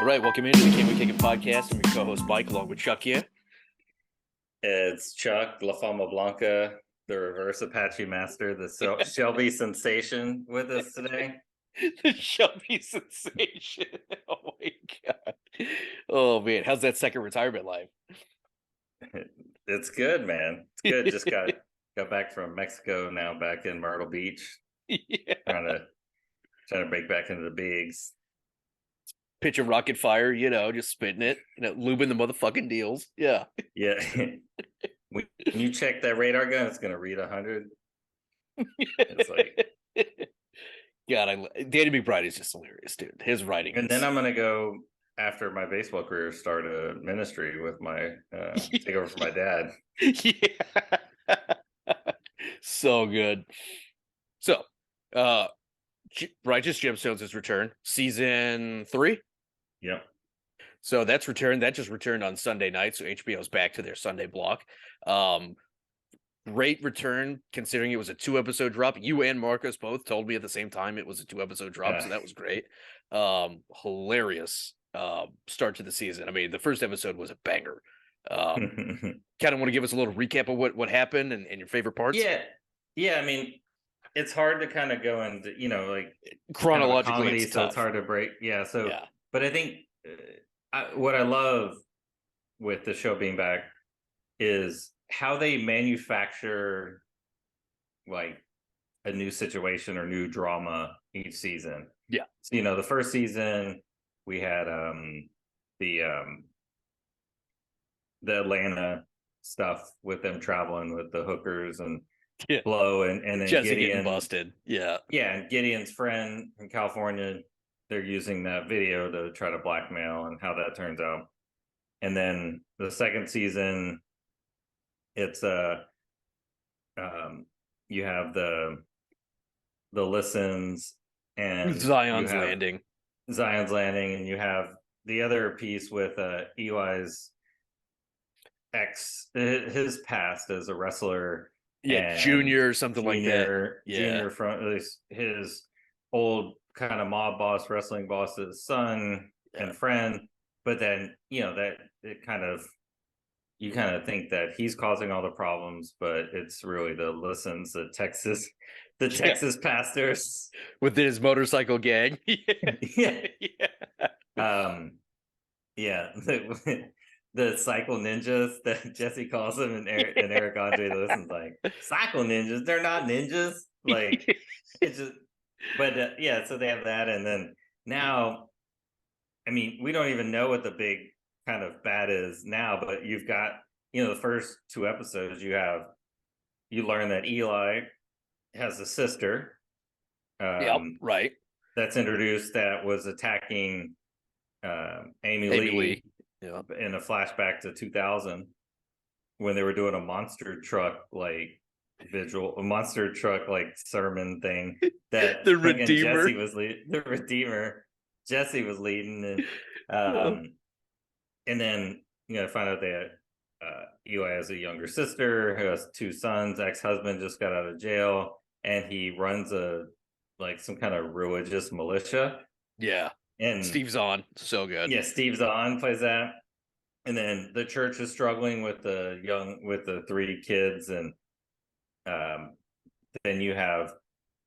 right, welcome into the Can We Kick It podcast. I'm your co-host Mike, along with Chuck here. It's Chuck, La Fama Blanca, the reverse Apache Master, the Shelby Sensation with us today. The Shelby Sensation. Oh my god. Oh man, how's that second retirement life? It's good, man. It's good. Just got back from Mexico, now back in Myrtle Beach. Yeah. Trying to break back into the bigs. Pitching rocket fire, just spitting it, lubing the motherfucking deals. Yeah. Yeah. When you check that radar gun, it's gonna read 100. It's like God, Danny McBride is just hilarious, dude. His writing. And then I'm gonna go after my baseball career, start a ministry with my take over for my dad. Yeah. So good. So, Righteous Gemstones has returned, season 3. Yep. So that's returned. That just returned on Sunday night. So HBO's back to their Sunday block. Great return considering it was a 2-episode drop. You and Marcos both told me at the same time it was a 2-episode drop, so that was great. Hilarious start to the season. I mean, the first episode was a banger. Kind of want to give us a little recap of what happened and your favorite parts? Yeah. I mean, it's hard to kind of go into, like chronologically, kind of comedy, it's so tough. it's hard to break. Yeah. So, yeah. But I think what I love with the show being back is how they manufacture like a new situation or new drama each season. Yeah. So, the first season we had the Atlanta stuff with them traveling with the hookers and Blow and then Jesse Gideon getting busted. Yeah. Yeah, and Gideon's friend from California, they're using that video to try to blackmail and how that turns out. And then the second season, it's you have the listens and Zion's Landing, and you have the other piece with Eli's his past as a wrestler. Yeah, Junior or something like that. Yeah. Junior from his old kind of mob boss, wrestling boss's son and friend. But then, that it you kind of think that he's causing all the problems, but it's really the Texas pastors with his motorcycle gang. The cycle ninjas that Jesse calls them, and Eric Andre listens like, cycle ninjas, they're not ninjas. Like, it's just, but so they have that. And then now, I mean, we don't even know what the big kind of bad is now, but you've got, the first 2 episodes, you learn that Eli has a sister. Right. That's introduced that was attacking Amy Lee. Yeah. In a flashback to 2000 when they were doing a monster truck like visual, a monster truck like sermon thing that the Redeemer Jesse was leading, and then find out that Eli has a younger sister who has 2 sons. Ex-husband just got out of jail, and he runs some kind of religious militia. Yeah. And Steve Zahn, so good. Yeah, Steve Zahn plays that. And then the church is struggling with the 3 kids, and then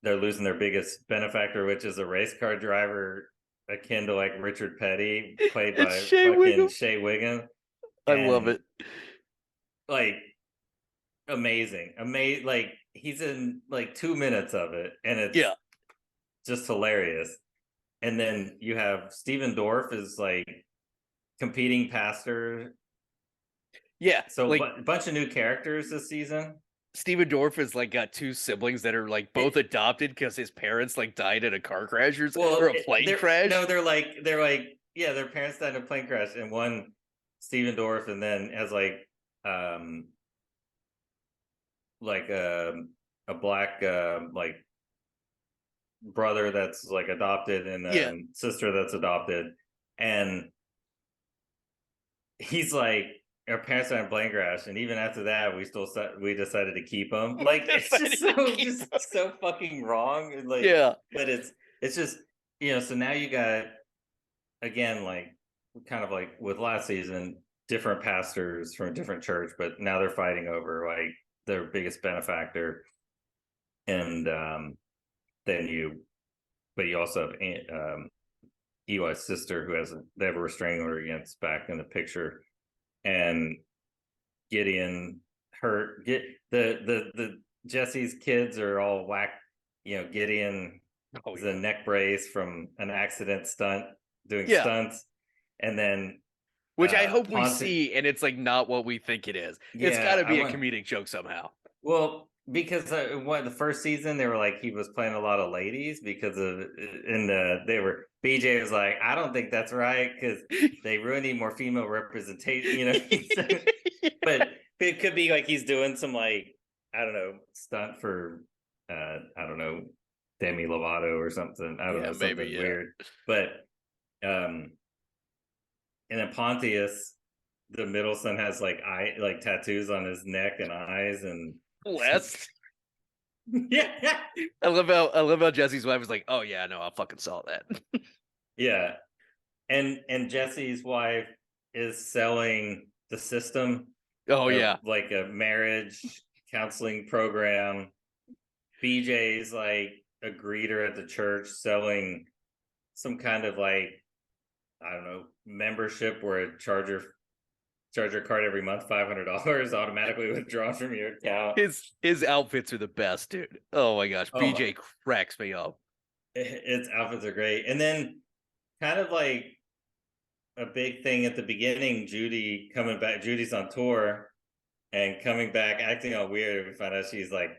they're losing their biggest benefactor, which is a race car driver akin to like Richard Petty, played by Shea Wiggum. I love it. Like amazing. Like he's in like 2 minutes of it, and it's just hilarious. And then you have Steven Dorff is like competing pastor. Yeah. So like a bunch of new characters this season. Steven Dorff is like got 2 siblings that are like both adopted because his parents like died in a car crash or a plane crash. No, they're like their parents died in a plane crash, and one Steven Dorff, and then has a black brother that's like adopted, and then sister that's adopted, and he's like, our parents died in a plane crash, and even after that we decided to keep him. Like, it's just so fucking wrong. And but it's just so now you got again like kind of like with last season, different pastors from a different church, but now they're fighting over like their biggest benefactor. And then but you also have Eli's sister who they have a restraining order against back in the picture. And Gideon the Jesse's kids are all whack. Gideon is a neck brace from an accident stunt doing stunts, and then which I hope we Ponce, see, and it's like not what we think it is. It's yeah, got to be a comedic joke somehow. Well, because the first season they were like he was playing a lot of ladies because of BJ was like, I don't think that's right because they really need more female representation, but it could be like he's doing some like I don't know stunt for I don't know Demi Lovato or something. I don't know, something maybe, weird. But and then Pontius, the middle son, has like tattoos on his neck and eyes and West. Yeah. I love how Jesse's wife was like, oh yeah, no, I fucking saw that. Yeah. And Jesse's wife is selling the system. Oh yeah. Like a marriage counseling program. BJ's like a greeter at the church selling some kind of like, I don't know, membership where a charge your card every month, $500 automatically withdrawn from your account. His outfits are the best, dude. Oh my gosh, BJ cracks me up. Its outfits are great. And then kind of like a big thing at the beginning, Judy coming back. Judy's on tour and coming back, acting all weird. We find out she's like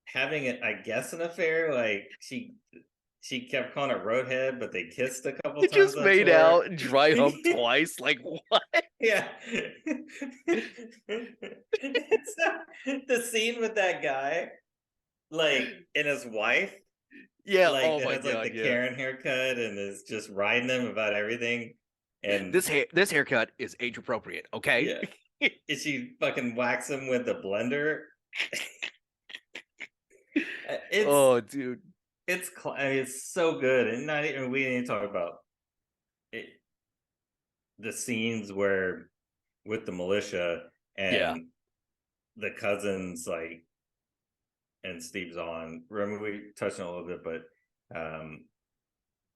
having I guess an affair. Like she kept calling it Roadhead, but they kissed a couple times. Just made out and dry hump twice. Like what? Yeah. The scene with that guy, like, and his wife. Yeah. Like, oh my has, like, god. the Karen haircut and is just riding them about everything. And this haircut is age appropriate. Okay. Yeah. And she fucking whacks him with the blender. Dude. It's so good, and not even we didn't talk about it, the scenes where with the militia and the cousins, like, and Steve Zahn. Remember we touched on a little bit, but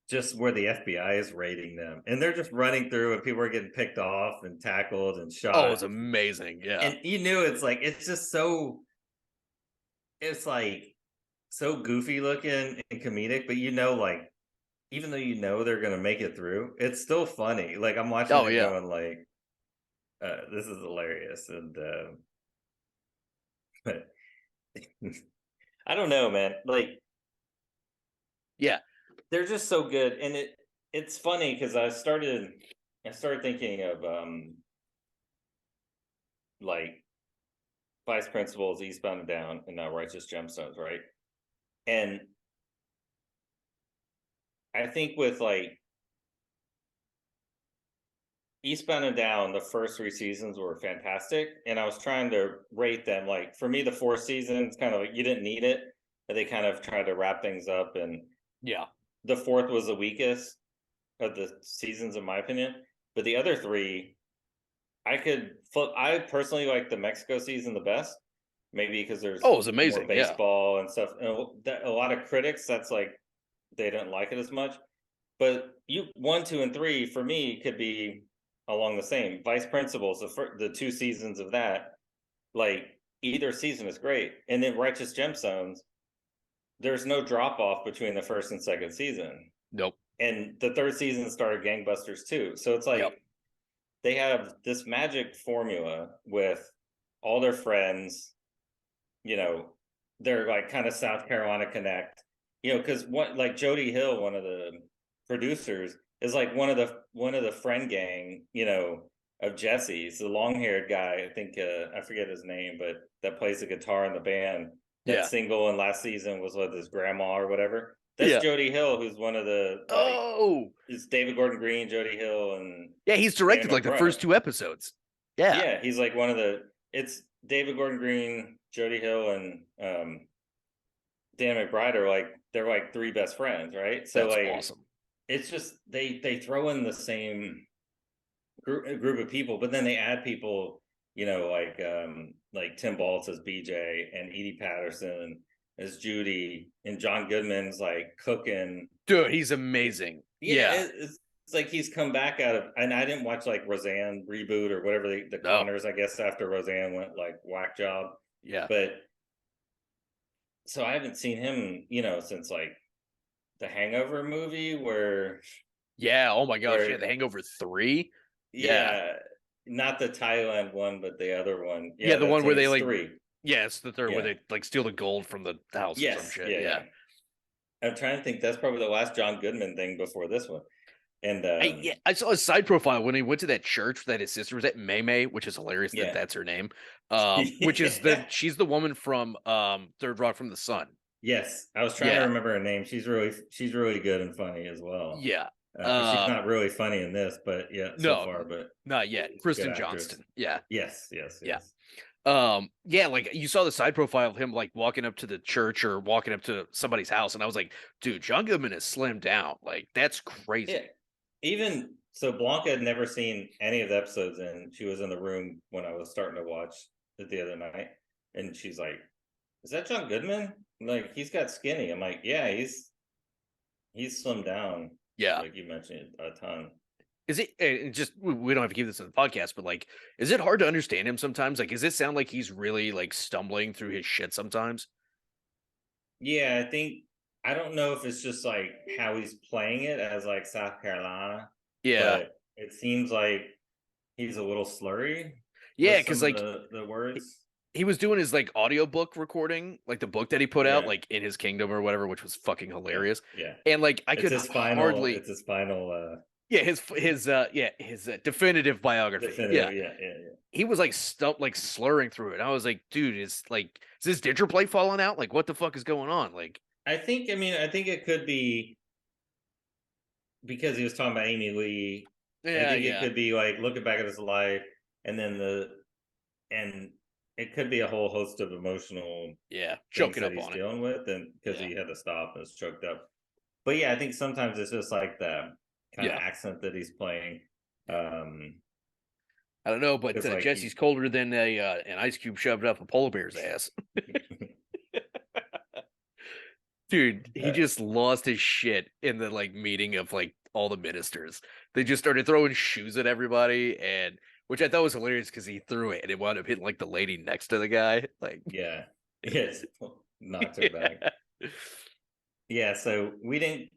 just where the FBI is raiding them, and they're just running through, and people are getting picked off and tackled and shot. Oh, it's amazing. Yeah, and you knew it's just so. It's like so goofy looking and comedic, but like even though they're gonna make it through, it's still funny. Like I'm watching it going like, this is hilarious, and but I don't know, man. Like, yeah, they're just so good, and it's funny because I started thinking of like Vice Principals, Eastbound and Down, and now Righteous Gemstones, right? And I think with like Eastbound and Down, the first 3 seasons were fantastic, and I was trying to rate them. Like for me, the 4th season, it's kind of like you didn't need it, but they kind of tried to wrap things up, and the 4th was the weakest of the seasons, in my opinion. But the other 3, I personally like the Mexico season the best. Maybe because there's it was amazing, more baseball and stuff. And a lot of critics, that's like they didn't like it as much. But 1, 2, and 3 for me could be along the same. Vice Principals, the 2 seasons of that, like either season is great. And then Righteous Gemstones, there's no drop off between the 1st and 2nd season. Nope. And the 3rd season started gangbusters too. So it's like they have this magic formula with all their friends. They're like kind of South Carolina connect, because like Jody Hill, one of the producers, is like one of the friend gang, of Jesse's, the long-haired guy. I think I forget his name, but that plays the guitar in the band. That single in last season was with his grandma or whatever. That's Jody Hill, who's one of the it's David Gordon Green, Jody Hill, and he's directed like the first 2 episodes. Yeah, he's like one of the. It's David Gordon Green, Jody Hill, and Dan McBride are like they're like 3 best friends, right? So that's like awesome. It's just they throw in the same group of people, but then they add people, like Tim Baltz as BJ and Edie Patterson as Judy, and John Goodman's like cooking. Dude, he's amazing. Yeah. It's like he's come back out of, and I didn't watch like Roseanne reboot or whatever, the Connors, I guess, after Roseanne went like whack job. Yeah. But so I haven't seen him, since like the Hangover movie where. Yeah. Oh my gosh. Yeah. The Hangover 3. Yeah. Not the Thailand one, but the other one. Yeah. The one where they like 3. Yeah, it's the third where they like steal the gold from the house or some shit. Yeah. I'm trying to think. That's probably the last John Goodman thing before this one. And I saw a side profile when he went to that church that his sister was at, May, which is hilarious that that's her name. Which is she's the woman from Third Rock from the Sun. Yes, I was trying to remember her name. She's really good and funny as well. Yeah. She's not really funny in this, but so far, but not yet. Kristen Johnston. Yeah. Yes. Yeah. Like you saw the side profile of him like walking up to the church or walking up to somebody's house, and I was like, dude, John Goodman is slimmed down. Like, that's crazy. Yeah. Even so, Blanca had never seen any of the episodes, and she was in the room when I was starting to watch it the other night, and she's like, "Is that John Goodman? Like, he's got skinny." I'm like, "Yeah, he's slimmed down." Yeah, like you mentioned a ton. Is it just, we don't have to keep this in the podcast, but like, is it hard to understand him sometimes? Like, does it sound like he's really like stumbling through his shit sometimes? Yeah, I don't know if it's just like how he's playing it as like South Carolina. Yeah. But it seems like he's a little slurry. Yeah, because like the words. He was doing his like audiobook recording, like the book that he put out, like In His Kingdom or whatever, which was fucking hilarious. Yeah. And like it's his final his definitive biography. Yeah. He was like slurring through it. I was like, dude, is this digital plate falling out? Like, what the fuck is going on? Like, I think it could be because he was talking about Amy Lee. Yeah, I think it could be like looking back at his life, and then it could be a whole host of emotional choking up he's on dealing with, and because he had to stop and was choked up. But I think sometimes it's just like the kind of accent that he's playing. I don't know, but like Jesse's colder than an ice cube shoved up a polar bear's ass. Dude, he just lost his shit in the like meeting of like all the ministers. They just started throwing shoes at everybody, and which I thought was hilarious because he threw it and it wound up hitting like the lady next to the guy. Like, knocked her back. Yeah, so we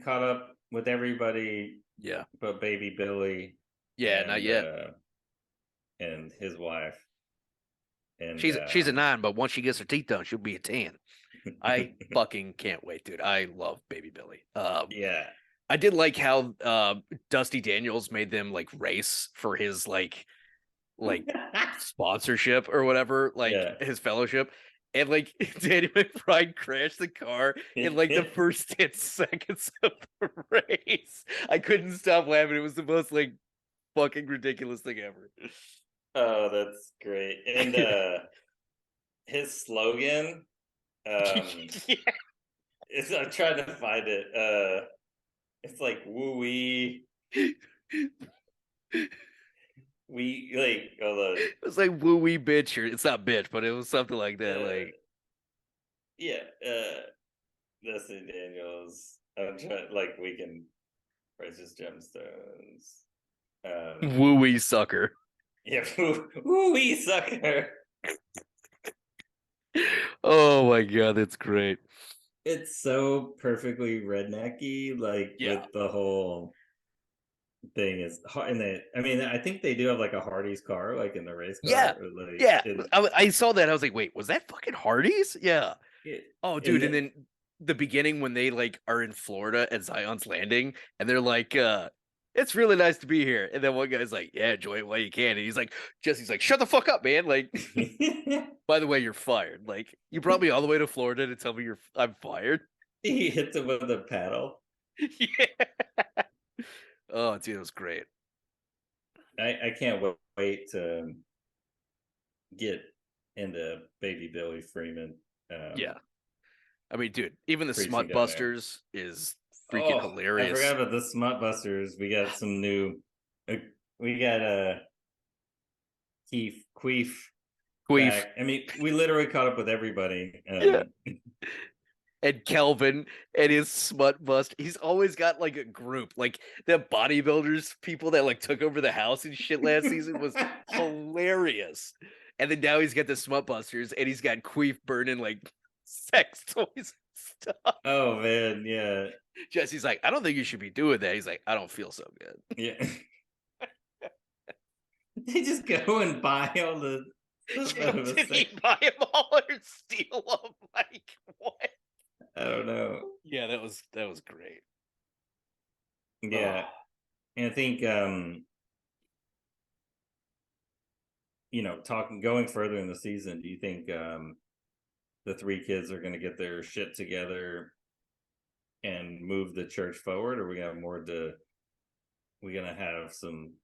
caught up with everybody. Yeah, but baby Billy. Yeah, not yet. And his wife. And she's a 9, but once she gets her teeth done, she'll be a 10. I fucking can't wait, dude. I love baby Billy. I did like how Dusty Daniels made them like race for his like sponsorship or whatever, like his fellowship. And like Danny McBride crashed the car in like the first 10 seconds of the race. I couldn't stop laughing. It was the most like fucking ridiculous thing ever. Oh, that's great. And his slogan, I'm trying to find it. It's like woo wee. We like it was like woo wee bitch, or it's not bitch, but it was something like that. Dusty Daniels. I'm trying, like, we can Righteous Gemstones. Woo wee sucker. Yeah, woo wee sucker. Oh my god, that's great. It's so perfectly rednecky, like with the whole thing is, and I think they do have like a Hardee's car, like in the race car. I saw that. I was like, wait, was that fucking Hardee's? Yeah. Oh, dude, and then the beginning when they like are in Florida at Zion's Landing, and they're like, it's really nice to be here. And then one guy's like, yeah, enjoy it while you can. And he's like, Jesse's like, shut the fuck up, man. Like, by the way, you're fired. Like, you brought me all the way to Florida to tell me I'm fired. He hits him with a paddle. Yeah. Oh, dude, it was great. I can't wait to get into baby Billy Freeman. I mean, dude, even the Smut Busters is freaking hilarious. I forgot about the Smut Busters. We got some new we got Queef Queef. back. I mean, we literally caught up with everybody. Yeah. And Kelvin and his smut bust. He's always got like a group, like the bodybuilders, people that like took over the house and shit last season was hilarious. And then now he's got the smut busters and he's got Queef burning like sex toys and stuff. Oh man, yeah. Jesse's like, I don't think you should be doing that. He's like, I don't feel so good. Yeah. They just go and buy all the Did he buy them all or steal them? Like what? I don't know. Yeah, that was great. Yeah. Oh. And I think going further in the season, do you think the three kids are gonna get their shit together and move the church forward, or are we gonna have some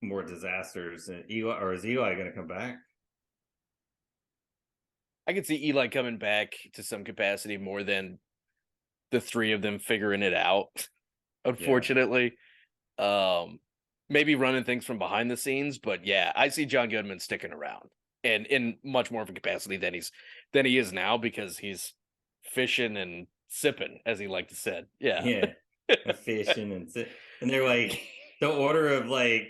more disasters? And is Eli gonna come back? I could see Eli coming back to some capacity more than the three of them figuring it out. Unfortunately, maybe running things from behind the scenes, but yeah, I see John Goodman sticking around and in much more of a capacity than he is now because he's fishing and sipping, as he liked to said. Yeah, fishing and and they're like the order of like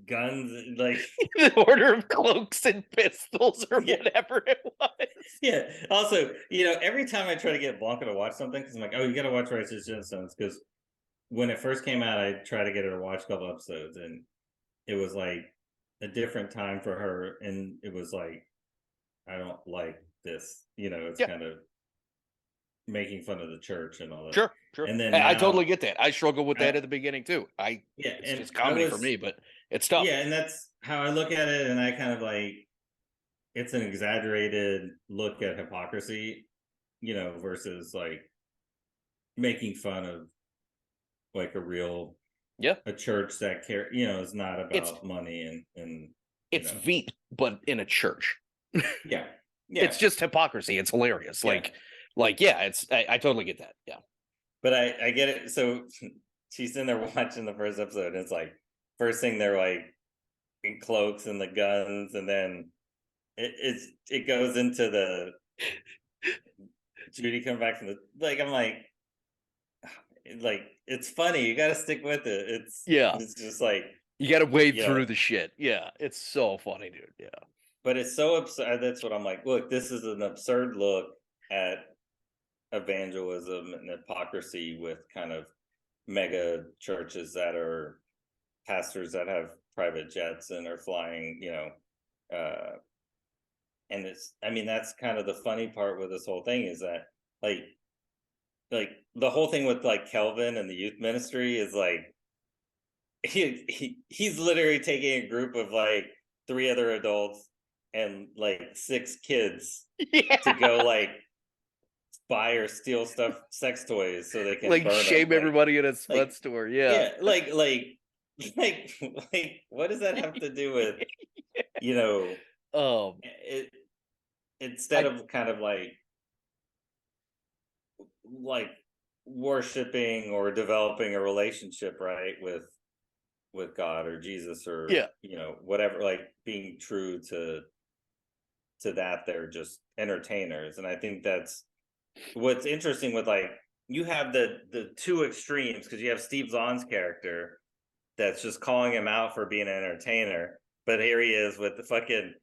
guns, like the order of cloaks and pistols or whatever it was. Yeah. Also, every time I try to get Blanca to watch something, because I'm like, oh, you got to watch Righteous Gemstones, because when it first came out, I tried to get her to watch a couple episodes, and it was like a different time for her, and it was like, I don't like this. It's kind of making fun of the church and all that. Sure. And then I totally get that. I struggled with that at the beginning too. It's just comedy for me, but it's tough. Yeah, and that's how I look at it, and I kind of like, it's an exaggerated look at hypocrisy, versus like making fun of like a real a church that is not about money and it's Veep, but in a church. Yeah. It's just hypocrisy. It's hilarious. I totally get that. Yeah. But I get it. So she's in there watching the first episode, and it's like, first thing they're like in cloaks and the guns, and then it goes into the Judy coming back from I'm like it's funny. You got to stick with it. It's just like you got to wade through the shit. Yeah, it's so funny, dude. Yeah, but it's so absurd. That's what I'm like. Look, this is an absurd look at evangelism and hypocrisy with kind of mega churches that are pastors that have private jets and are flying. And that's kind of the funny part with this whole thing, is that like the whole thing with like Kelvin and the youth ministry is like he's literally taking a group of like 3 other adults and like 6 kids to go like buy or steal stuff, sex toys, so they can like burn shame them. everybody in a smut store. Yeah, like what does that have to do with instead of kind of like worshiping or developing a relationship, right, with God or Jesus or whatever, like being true to that, they're just entertainers. And I think that's what's interesting with like, you have the 2 extremes, because you have Steve Zahn's character that's just calling him out for being an entertainer, but here he is with the fucking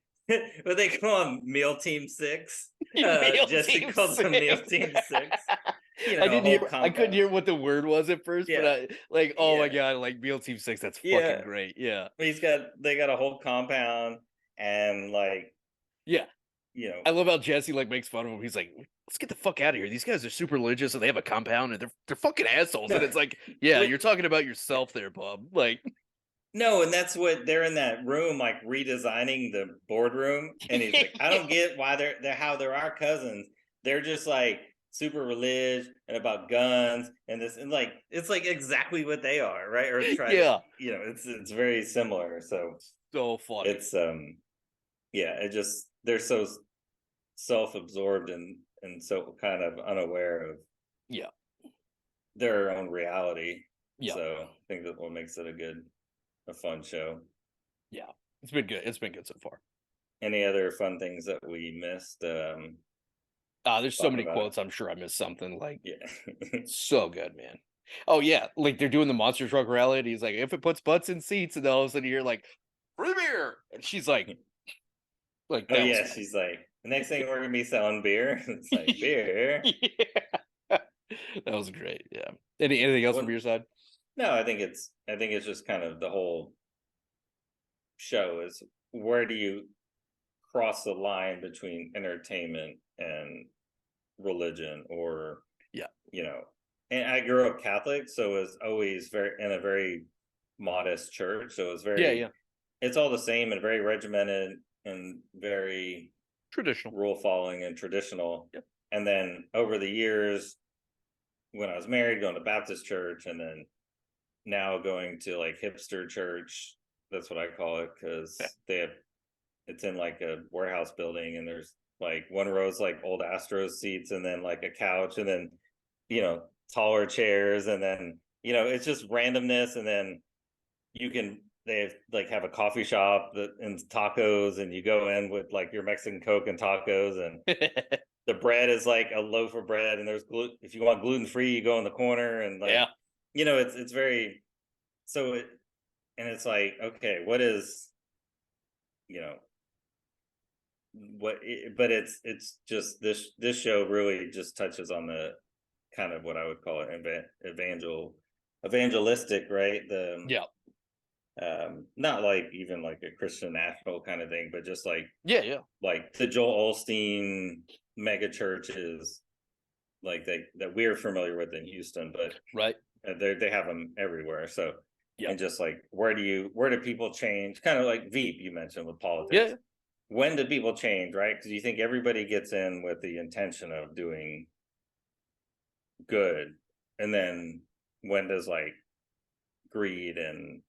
what they call him, Meal Team 6. Jesse calls him Meal Team 6. I couldn't hear what the word was at first, but I like, oh my god, like Meal Team 6, that's fucking great. Yeah, they got a whole compound, and like, I love how Jesse like makes fun of him. He's like, let's get the fuck out of here. These guys are super religious and they have a compound and they're fucking assholes. And it's like, you're talking about yourself there, bub. Like, no, and that's what they're in that room, like redesigning the boardroom. And he's like, I don't get why they're our cousins. They're just like super religious and about guns and this, and like, it's like exactly what they are, right? Or it's very similar. So funny. It's they're so self-absorbed and so kind of unaware of their own reality. So I think that's what makes it a good a fun show. Yeah, it's been good. It's been good so far. Any other fun things that we missed? There's so Talking many about it. quotes. I'm sure I missed something. Like, Yeah. so good, man. Oh yeah, like they're doing the monster truck rally, and he's like, "If it puts butts in seats," and then all of a sudden you're like, "Free beer," and she's like Oh that was yeah, funny. she's like, the next thing we're gonna be selling beer. It's like beer. Yeah. That was great. Yeah. Anything else from Well, your side? no, I think it's just kind of the whole show is, where do you cross the line between entertainment and religion, or Yeah. you know. And I grew up Catholic, so it was always very in a very modest church, so it was Yeah. very, Yeah. it's all the same and very regimented and very Traditional. rule following and traditional. Yep. And then over the years, when I was married, going to Baptist church, and then now going to like hipster church. That's what I call it, because they have, it's in like a warehouse building, and there's like one row's like old Astros seats, and then like a couch, and then taller chairs, and then it's just randomness, and then you can they like have a coffee shop and tacos, and you go in with like your Mexican Coke and tacos, and the bread is like a loaf of bread, and there's if you want gluten free, you go in the corner, and like Yeah. it's very, so it, and it's like, okay, what is, you know but it's just this show really just touches on the kind of what I would call it evangelistic, right? The Yeah. not like even like a Christian national kind of thing, but just Yeah. Yeah. like the Joel Osteen mega churches, like that we're familiar with in Houston, but Right. they have them everywhere. So, Yeah. and just like, where do people change? Kind of like Veep you mentioned with politics. Yeah. When do people change, right? Because you think everybody gets in with the intention of doing good, and then when does like greed and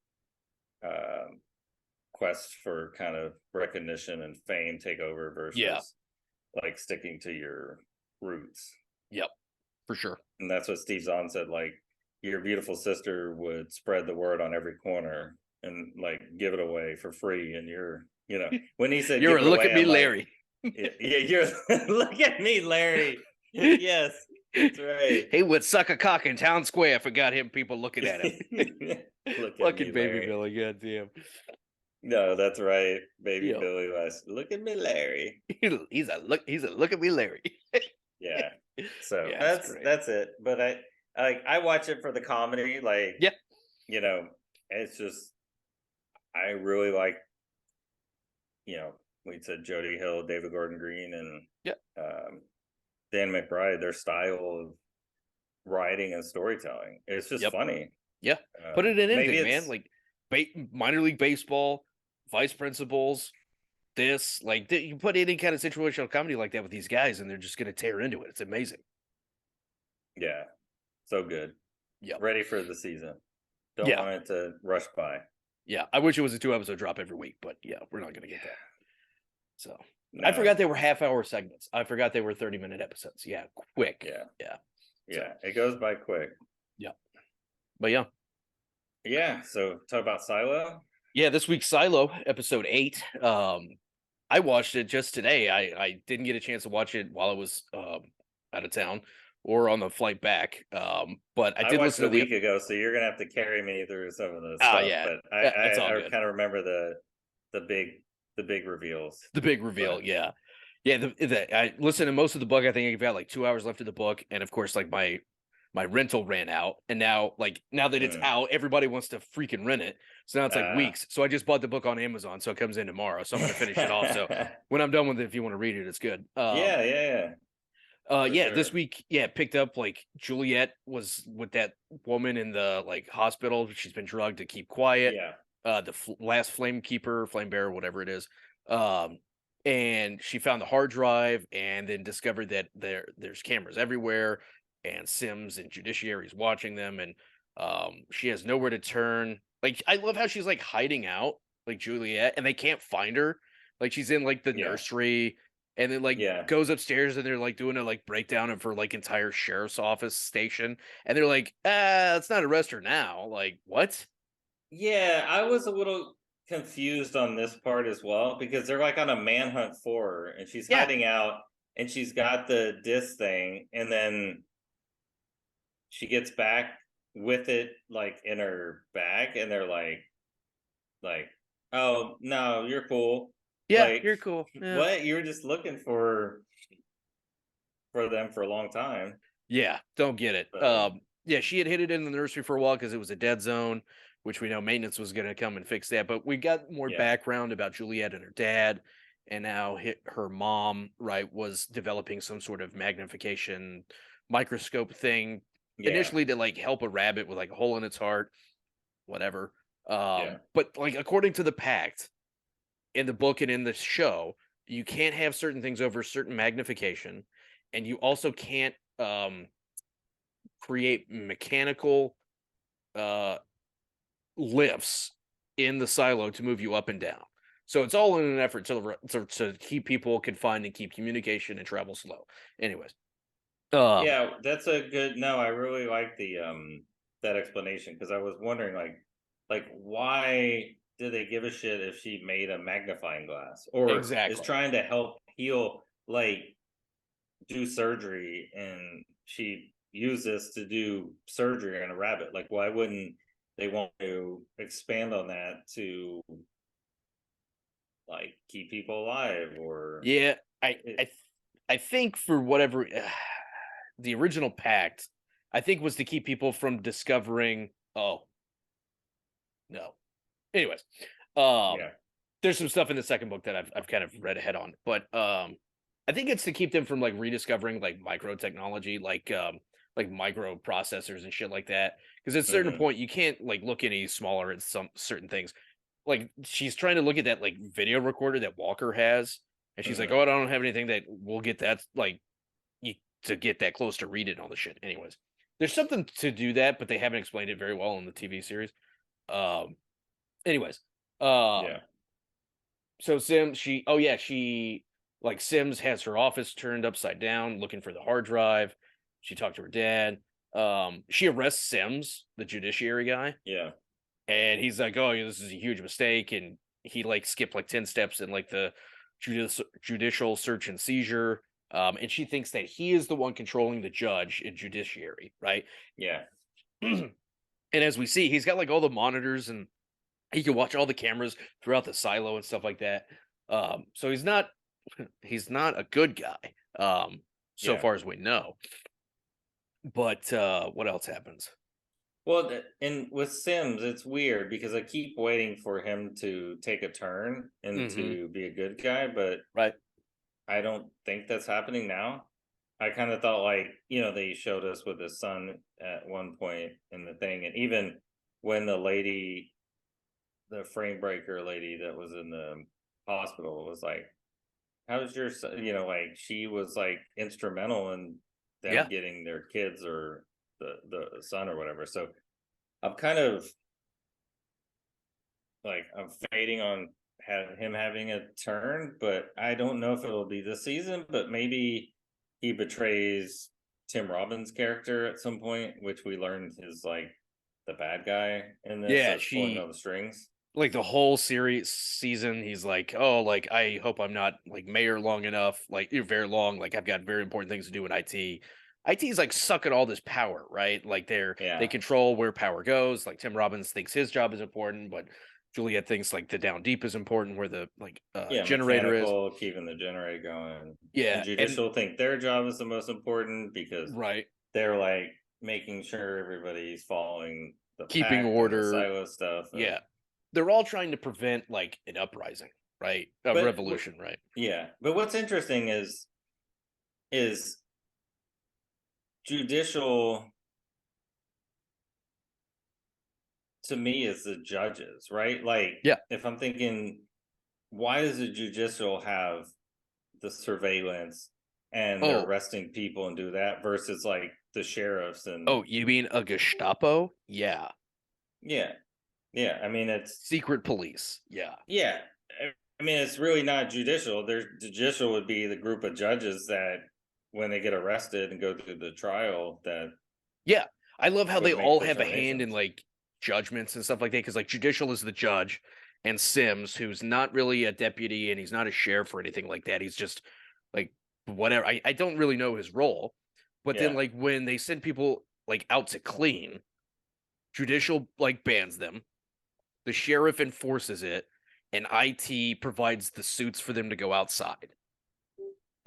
quest for kind of recognition and fame take over Yeah. versus like sticking to your roots? Yep. For sure. And that's what Steve Zahn said, like, your beautiful sister would spread the word on every corner and like give it away for free, and when he said You're give a it look away, at me, I'm like, Larry. yeah, you're look at me, Larry. Yes, that's right. He would suck a cock in town square if it got him people looking at him. Look at me, Fucking baby Larry. Billy, goddamn. No, that's right. Baby Yo, Billy West. Look at me, Larry. he's a look at me, Larry. Yeah. So Yeah, it's that's great. that's it. But I watch it for the comedy. Like, Yeah, it's just, I really like, we said Jody Hill, David Gordon Green, and yeah, Dan McBride. Their style of writing and storytelling, it's just yep, funny. yeah. Put it in Maybe anything, man. it's, Like minor league baseball, vice principals. This, like, you put any kind of situational comedy like that with these guys, and they're just gonna tear into it. It's amazing. yeah, so good. Yep. Ready for the season. Don't Yeah. want it to rush by. Yeah. I wish it was a 2 episode drop every week, but yeah, we're not gonna get that. So I No. forgot they were half-hour segments. I forgot they were 30-minute episodes. Yeah, quick. Yeah. Yeah. Yeah. So, It goes by quick. yeah. But yeah. Yeah. So talk about Silo. Yeah, this week's Silo, episode 8. I watched it just today. I didn't get a chance to watch it while I was out of town or on the flight back. But I I did watched listen it to a week ago, so you're gonna have to carry me through some of the stuff. yeah. But That's all I good. kind of remember the big reveals. The big reveal, yeah. Yeah, I listened to most of the book. I think I've got like 2 hours left of the book, and of course, like my rental ran out, and now that it's out, everybody wants to freaking rent it. So now it's like weeks. So I just bought the book on Amazon, so it comes in tomorrow. So I'm gonna finish it off. So when I'm done with it, if you want to read it, it's good. Yeah. For Yeah, this sure. week, picked up like Juliet was with that woman in the like hospital. She's been drugged to keep quiet. Yeah. The last flame bearer, whatever it is. Um, and she found the hard drive and then discovered that there's cameras everywhere and Sims and judiciary's watching them, and she has nowhere to turn. Like, I love how she's like hiding out, like Juliet, and they can't find her. Like, she's in like the Yeah. nursery, and then like Yeah. goes upstairs, and they're like doing a like breakdown of her like entire sheriff's office station, and they're like, let's not arrest her now. Like, what? Yeah, I was a little confused on this part as well because they're like on a manhunt for her and she's Yeah, hiding out and she's got the disc thing and then she gets back with it like in her bag and they're like, oh no, you're cool. yeah, Like you're cool. Yeah. what? You were just looking for them for a long time. Yeah, don't get it. So Yeah, she had hid it in the nursery for a while because it was a dead zone, which we know maintenance was going to come and fix that. But we got more yeah. background about Juliet and her dad, and now her mom, right, was developing some sort of magnification microscope thing Yeah. initially to like help a rabbit with like a hole in its heart, whatever. Yeah. But like according to the pact in the book and in the show, you can't have certain things over certain magnification, and you also can't create mechanical uh lifts in the silo to move you up and down. So it's all in an effort to keep people confined and keep communication and travel slow. Anyways, um, Yeah, that's a good no, I really like the that explanation because I was wondering like why do they give a shit if she made a magnifying glass or is exactly. trying to help heal like do surgery and she used this to do surgery on a rabbit. Like why wouldn't they want to expand on that to like keep people alive or Yeah, it, I think for whatever the original pact, I think was to keep people from discovering. Oh no. Anyways, um, yeah. there's some stuff in the second book that I've kind of read ahead on, but I think it's to keep them from like rediscovering like micro technology, like microprocessors and shit like that. Because at a certain Hmm. point, you can't like look any smaller at some certain things. Like she's trying to look at that like video recorder that Walker has, and she's like, "Oh, I Hmm. don't have anything that will get that like you, to get that close to read it and all the shit." Anyways, there's something to do that, but they haven't explained it very well in the TV series. Um, anyways, um, Yeah. so Sims, oh yeah, like Sims has her office turned upside down, looking for the hard drive. She talked to her dad. She arrests Sims, the judiciary guy, Yeah. and he's like, "Oh, yeah, this is a huge mistake," and he like skipped like 10 steps in like the judicial search and seizure. And she thinks that he is the one controlling the judge and judiciary, right? Yeah. And as we see, he's got like all the monitors and he can watch all the cameras throughout the silo and stuff like that. So he's not he's not a good guy, so Yeah. far as we know. But what else happens? Well, and with Sims, it's weird because I keep waiting for him to take a turn and Hmm. to be a good guy, but Right? I don't think that's happening now. I kind of thought like, they showed us with his son at one point in the thing, and even when the frame breaker lady that was in the hospital was like, "How's your son?" Like she was like instrumental in them Yeah. getting their kids or the son or whatever. So I'm kind of like I'm fading on him having a turn, but I don't know if it'll be this season. But maybe he betrays Tim Robbins' character at some point, which we learned is like the bad guy in this Yeah, that's pulling all she the strings. like the whole series season, he's like, "Oh, like I hope I'm not like mayor long enough, like you're very long, like I've got very important things to do in IT." IT is like sucking all this power, right? Like they Yeah, control where power goes. Like Tim Robbins thinks his job is important, but Juliet thinks like the down deep is important, where the like yeah, generator is. mechanical, keeping the generator going, and Yeah, and judicial think their job is the most important because right, they're like making sure everybody's following the keeping pact and the order. silo stuff, Yeah, and they're all trying to prevent like an uprising, right? A but revolution, right? yeah, but what's interesting is judicial to me is the judges, right? Like Yeah. if I'm thinking, why does the judicial have the surveillance and they're Oh, arresting people and do that versus like the sheriffs and oh, you mean a Gestapo? Yeah. yeah, yeah. I mean it's Secret police. Yeah. yeah. I mean it's really not judicial. There's judicial would be the group of judges that when they get arrested and go through the trial that Yeah. I love how they would make all those have a hand in determinations. like judgments and stuff like that, because like Judicial is the judge, and Sims, who's not really a deputy and he's not a sheriff or anything like that. He's just like whatever. I don't really know his role. But then like when they send people like out to clean, Judicial like bans them. The sheriff enforces it, and IT provides the suits for them to go outside.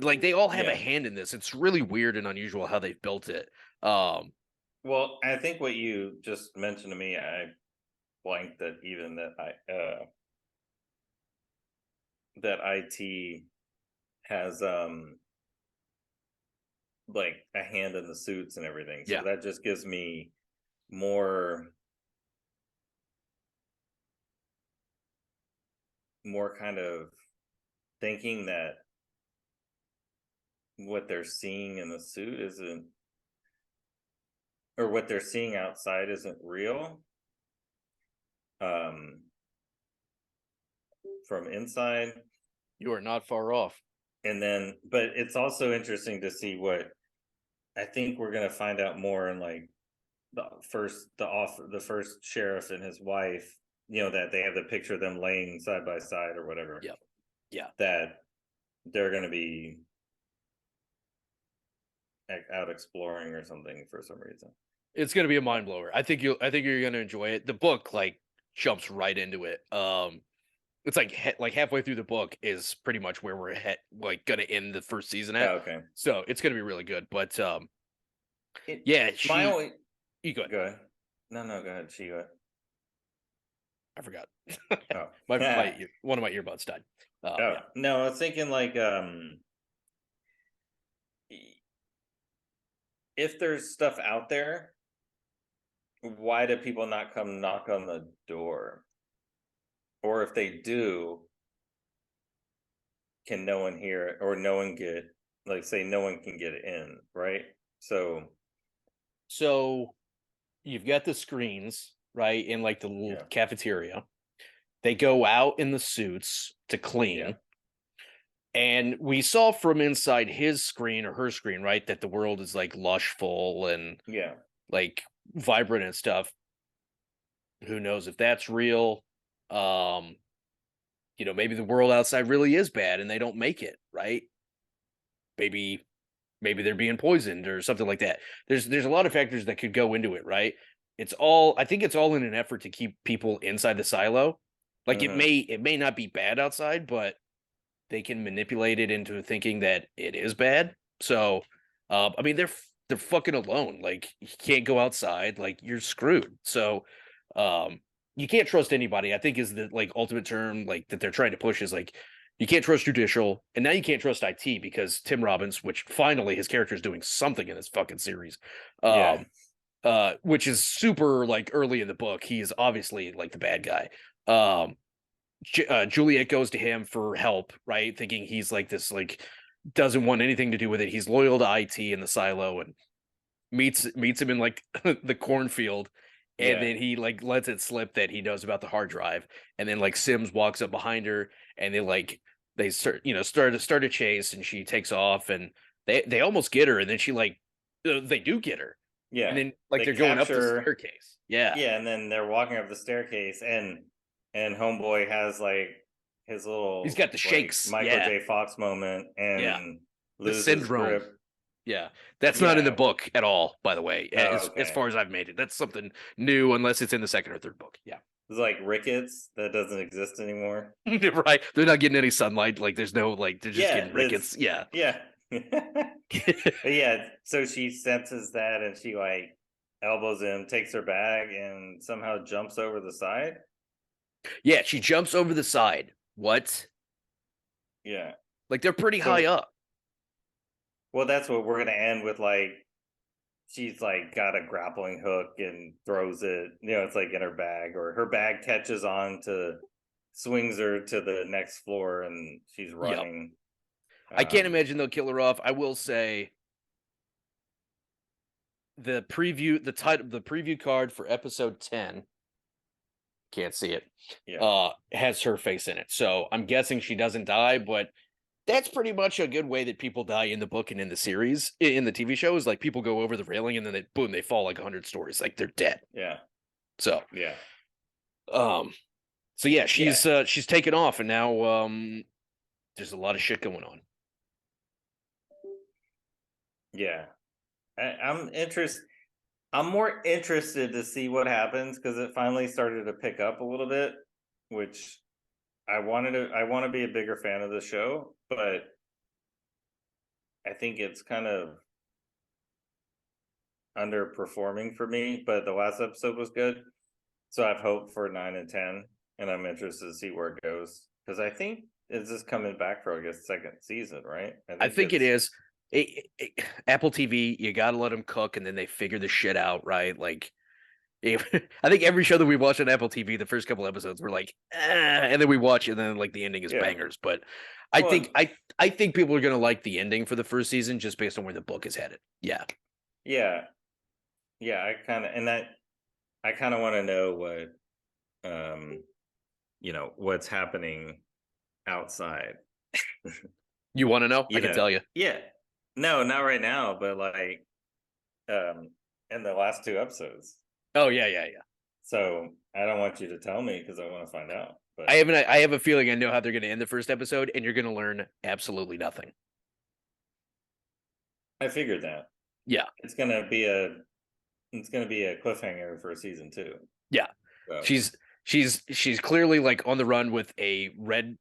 Like they all have a hand in this. It's really weird and unusual how they've built it. Well, I think what you just mentioned to me, I blanked that even that IT has like a hand in the suits and everything. So that just gives me more kind of thinking that what they're seeing in the suit isn't, or what they're seeing outside isn't real. From inside, you are not far off. And then, but it's also interesting to see what I think we're gonna find out more in like the first sheriff and his wife. You know, that they have the picture of them laying side by side or whatever. Yeah. That they're gonna be out exploring or something for some reason. It's gonna be a mind blower. I think you're gonna enjoy it. The book like jumps right into it. It's like halfway through the book is pretty much where we're gonna end the first season at. Okay. So it's gonna be really good. But you go ahead. Go ahead. No, go ahead. She go ahead. I forgot. Oh. One of my earbuds died. No, I was thinking like if there's stuff out there, why do people not come knock on the door? Or if they do, can no one hear it, or no one get, like, say no one can get in, right? So you've got the screens, right, in like the little cafeteria. They go out in the suits to clean. And we saw from inside his screen or her screen, right, that the world is like lushful and like vibrant and stuff. Who knows if that's real? You know, maybe the world outside really is bad and they don't make it, right? Maybe they're being poisoned or something like that. There's a lot of factors that could go into it, right? I think it's all in an effort to keep people inside the silo. Like it may not be bad outside, but they can manipulate it into thinking that it is bad. So, I mean, they're fucking alone. Like you can't go outside. Like you're screwed. So, you can't trust anybody. I think is the like ultimate term like that they're trying to push is like you can't trust Judicial, and now you can't trust IT because Tim Robbins, which finally his character is doing something in this fucking series, which is super like early in the book. He is obviously like the bad guy. Juliet goes to him for help, right? Thinking he's like this, like doesn't want anything to do with it. He's loyal to IT in the silo, and meets him in like the cornfield, and then he like lets it slip that he knows about the hard drive, and then like Sims walks up behind her, and they start a chase, and she takes off, and they almost get her, and then she like they do get her, and then like they're going up the staircase, and then they're walking up the staircase, and homeboy has like his little, he's got the shakes, Michael J. Fox moment, and the syndrome. Grip. Yeah, that's not in the book at all, by the way. As far as I've made it, that's something new, unless it's in the second or third book. Yeah, it's like rickets that doesn't exist anymore. Right? They're not getting any sunlight. Like there's no like they're just getting rickets. Yeah. So she senses that, and she like elbows him, takes her bag, and somehow jumps over the side. Yeah, she jumps over the side. What? Yeah. Like they're pretty high up. Well, that's what we're gonna end with. Like, she's like got a grappling hook and throws it. You know, it's like in her bag, or her bag catches on to, swings her to the next floor, and she's running. I can't imagine they'll kill her off. I will say the preview card for episode 10. Can't see it. Has her face in it. So I'm guessing she doesn't die, but that's pretty much a good way that people die in the book and in the series. In the TV show is like people go over the railing and then they fall like 100 stories. Like they're dead. Yeah. So Yeah. So yeah, she's taken off, and now there's a lot of shit going on. Yeah. I'm interested. I'm more interested to see what happens because it finally started to pick up a little bit, which I want to be a bigger fan of the show, but I think it's kind of underperforming for me. But the last episode was good, so I've hope for 9 and 10, and I'm interested to see where it goes because I think it's just coming back for, I guess, second season, right? I think it is. Apple TV, you got to let them cook, and then they figure the shit out, right? Like, I think every show that we watch on Apple TV, the first couple episodes, we're like, and then we watch, and then like the ending is bangers. But I Well, think I think people are gonna like the ending for the first season just based on where the book is headed. Yeah, yeah, yeah. I kind of want to know what, what's happening outside. you want to know? I can tell you. Yeah. No, not right now, but like, in the last two episodes. Oh yeah. So I don't want you to tell me because I want to find out. But I have a feeling I know how they're gonna end the first episode, and you're gonna learn absolutely nothing. I figured that. Yeah, It's gonna be a cliffhanger for season 2. yeah. So. She's clearly like on the run with a red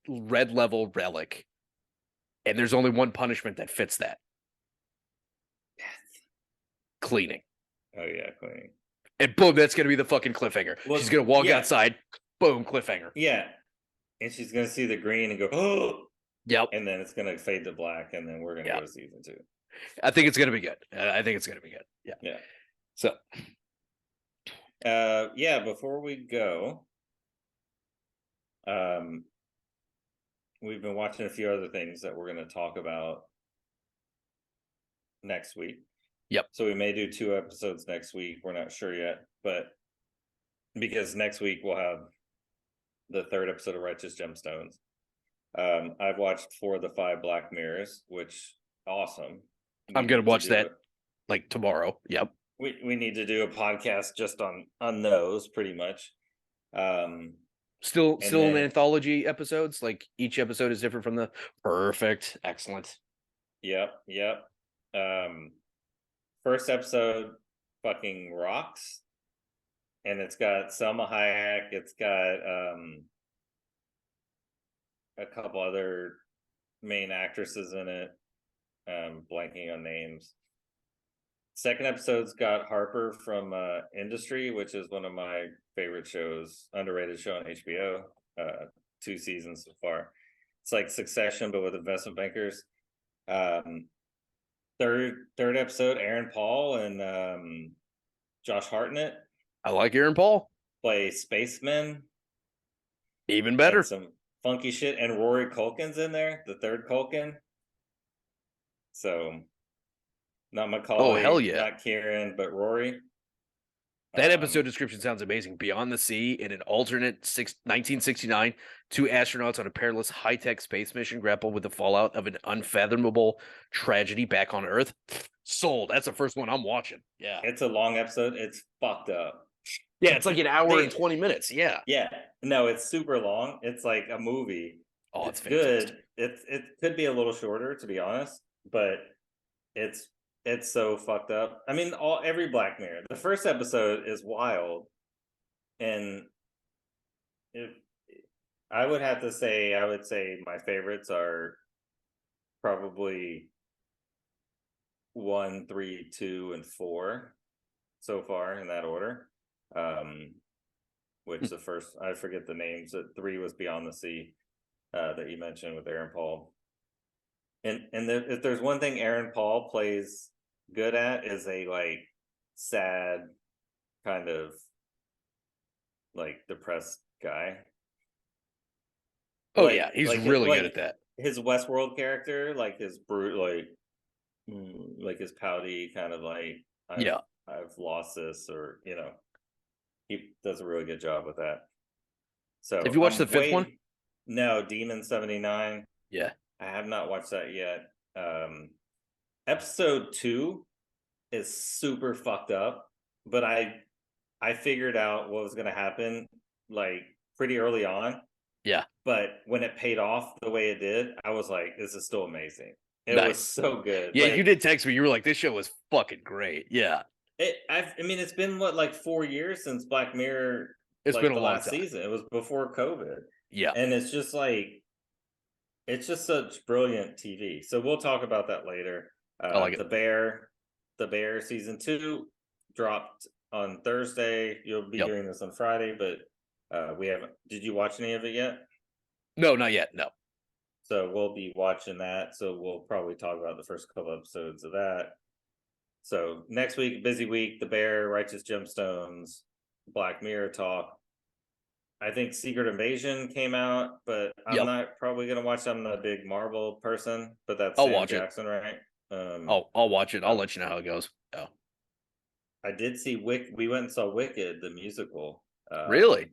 level relic, and there's only one punishment that fits that: cleaning. Oh yeah, cleaning. And boom, that's gonna be the fucking cliffhanger. Well, she's gonna walk outside, boom, cliffhanger. Yeah, and she's gonna see the green and go, oh, yep. And then it's gonna fade to black, and then we're gonna go to season 2. I think it's gonna be good. I think it's gonna be good. Yeah. Yeah. So. Yeah. Before we go, we've been watching a few other things that we're gonna talk about next week. Yep. So we may do 2 episodes next week. We're not sure yet, but because next week we'll have the 3rd episode of Righteous Gemstones. I've watched 4 of the 5 Black Mirrors, which awesome. I'm gonna watch that like tomorrow. Yep. We need to do a podcast just on those, pretty much. Still in anthology episodes. Like each episode is different from the perfect. Excellent. Yep. First episode fucking rocks. And it's got Selma Hayek, it's got a couple other main actresses in it. Blanking on names. Second episode's got Harper from Industry, which is one of my favorite shows, underrated show on HBO. 2 seasons so far. It's like Succession, but with investment bankers. Third episode, Aaron Paul and Josh Hartnett. I like Aaron Paul. Play spacemen. Even better. And some funky shit. And Rory Culkin's in there, the 3rd Culkin. So, not Macaulay. Oh, hell yeah. Not Kieran, but Rory. That episode description sounds amazing. Beyond the sea, in an alternate 1969, 2 astronauts on a perilous high-tech space mission grapple with the fallout of an unfathomable tragedy back on Earth. Sold. That's the first one I'm watching. Yeah. It's a long episode. It's fucked up. Yeah, it's like an hour and 20 minutes. Yeah. Yeah. No, it's super long. It's like a movie. Oh, it's good. It could be a little shorter, to be honest, but it's so fucked up. I mean, every Black Mirror. The first episode is wild, and I would say my favorites are probably 1, 3, 2, and 4 so far in that order. Which the first, I forget the names. 3 was Beyond the Sea, that you mentioned with Aaron Paul. And if there's one thing Aaron Paul plays good at, is a like sad kind of like depressed guy. Oh yeah, he's really good at that. His Westworld character, like his brute, like his pouty kind of like, I've lost this, or he does a really good job with that. So have you watched the 5th one? No, Demon 79. Yeah, I have not watched that yet. Episode 2 is super fucked up, but I I figured out what was going to happen like pretty early on. Yeah. But when it paid off the way it did, I was like, this is still amazing. It was Nice. so good. Yeah, you Like did text me. You were like, this show was fucking great. Yeah. I mean, it's been what, like 4 years since Black Mirror, It's been like a the long last time. season. It was before COVID. Yeah. And it's just like, it's just such brilliant TV. So we'll talk about that later. I like it. The Bear season 2 dropped on Thursday. You'll be hearing this on Friday, but we haven't. Did you watch any of it yet? No, not yet. No. So we'll be watching that. So we'll probably talk about the first couple episodes of that. So next week, busy week. The Bear, Righteous Gemstones, Black Mirror talk. I think Secret Invasion came out, but I'm not probably gonna watch that. I'm not a big Marvel person, but that's I'll Sam watch Jackson, right? I'll watch it. I'll let you know how it goes. Oh. I did see We went and saw Wicked, the musical. Really?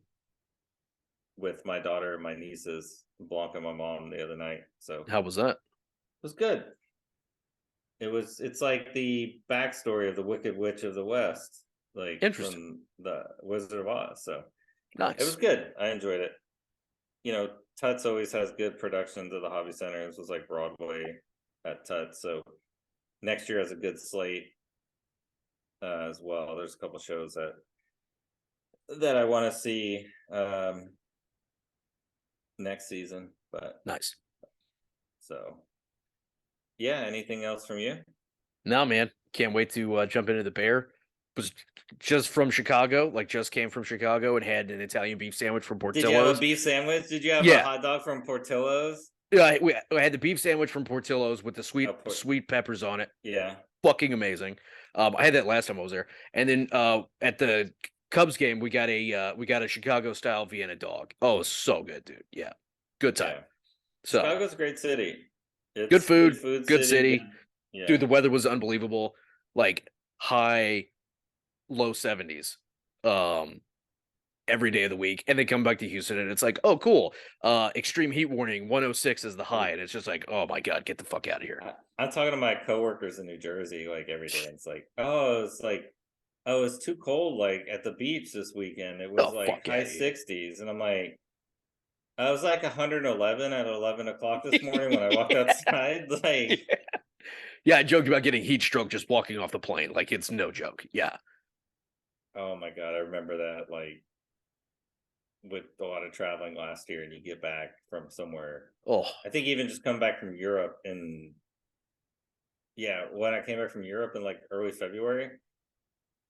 With my daughter and my nieces, Blanca and my mom, the other night. So how was that? It was good. It's like the backstory of the Wicked Witch of the West, like from the Wizard of Oz. So nice. It was good. I enjoyed it. You know, Tuts always has good productions at the Hobby Center. This was like Broadway at Tuts. So next year has a good slate as well. There's a couple shows that I want to see next season. But nice. So yeah, anything else from you? No, man. Can't wait to jump into the Bear. Was just from Chicago, like just came from Chicago and had an Italian beef sandwich from Portillo's. Did you have a beef sandwich? Did you have a hot dog from Portillo's? Yeah, we had the beef sandwich from Portillo's with the sweet peppers on it. Yeah. Fucking amazing. I had that last time I was there. And then at the Cubs game, we got a Chicago style Vienna dog. Oh, it was so good, dude. Yeah. Good time. Yeah. So Chicago's a great city. It's good food, good city. Yeah. Dude, the weather was unbelievable. Like high, low 70s. Every day of the week, and then come back to Houston and it's like, oh cool, extreme heat warning, 106 is the high, and it's just like, oh my god, get the fuck out of here. I'm talking to my coworkers in New Jersey like every day. It's like, it's too cold like at the beach this weekend. It was like high 60s, and I'm like, I was like 111 at 11 o'clock this morning when I walked outside. Like, yeah, I joked about getting heat stroke just walking off the plane. Like, it's no joke. Yeah. Oh my god, I remember that. Like, with a lot of traveling last year, and you get back from somewhere. Oh, I think even just come back from Europe, and when I came back from Europe in like early February,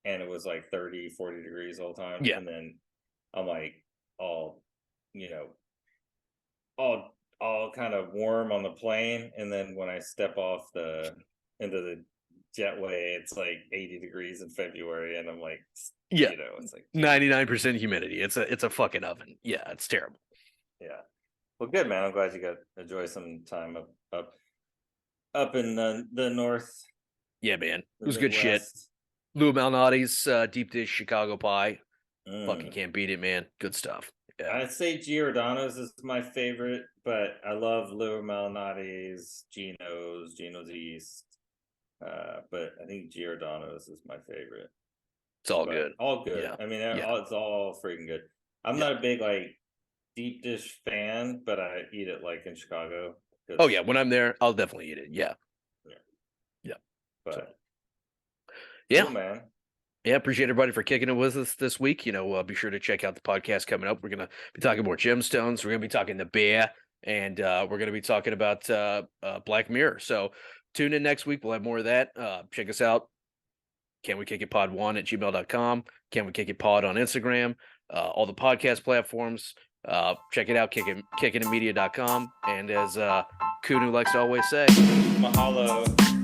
and it was like 30-40 degrees all the time. Yeah. And then I'm like all kind of warm on the plane, and then when I step off into the jetway, it's like 80 degrees in February, and I'm like, it's like 99% humidity. It's a fucking oven. Yeah, it's terrible. Yeah. Well, good, man. I'm glad you got to enjoy some time up in the north. Yeah, man. It was good shit. Lou Malnati's deep dish Chicago pie. Fucking can't beat it, man. Good stuff. Yeah. I'd say Giordano's is my favorite, but I love Lou Malnati's, Geno's East. But I think Giordano's is my favorite. It's all good. All good. Yeah. I mean, it's all freaking good. I'm not a big like deep dish fan, but I eat it like in Chicago. Oh yeah, when I'm there, I'll definitely eat it. Yeah. But cool, man. Yeah, appreciate everybody for kicking it with us this week. Be sure to check out the podcast coming up. We're gonna be talking more gemstones. We're gonna be talking the Bear, and we're gonna be talking about Black Mirror. So tune in next week. We'll have more of that. Check us out. Can we kick it pod1 at gmail.com. Can we kick it pod on Instagram, all the podcast platforms. Check it out, kickitmedia.com. And as Kunu likes to always say, mahalo.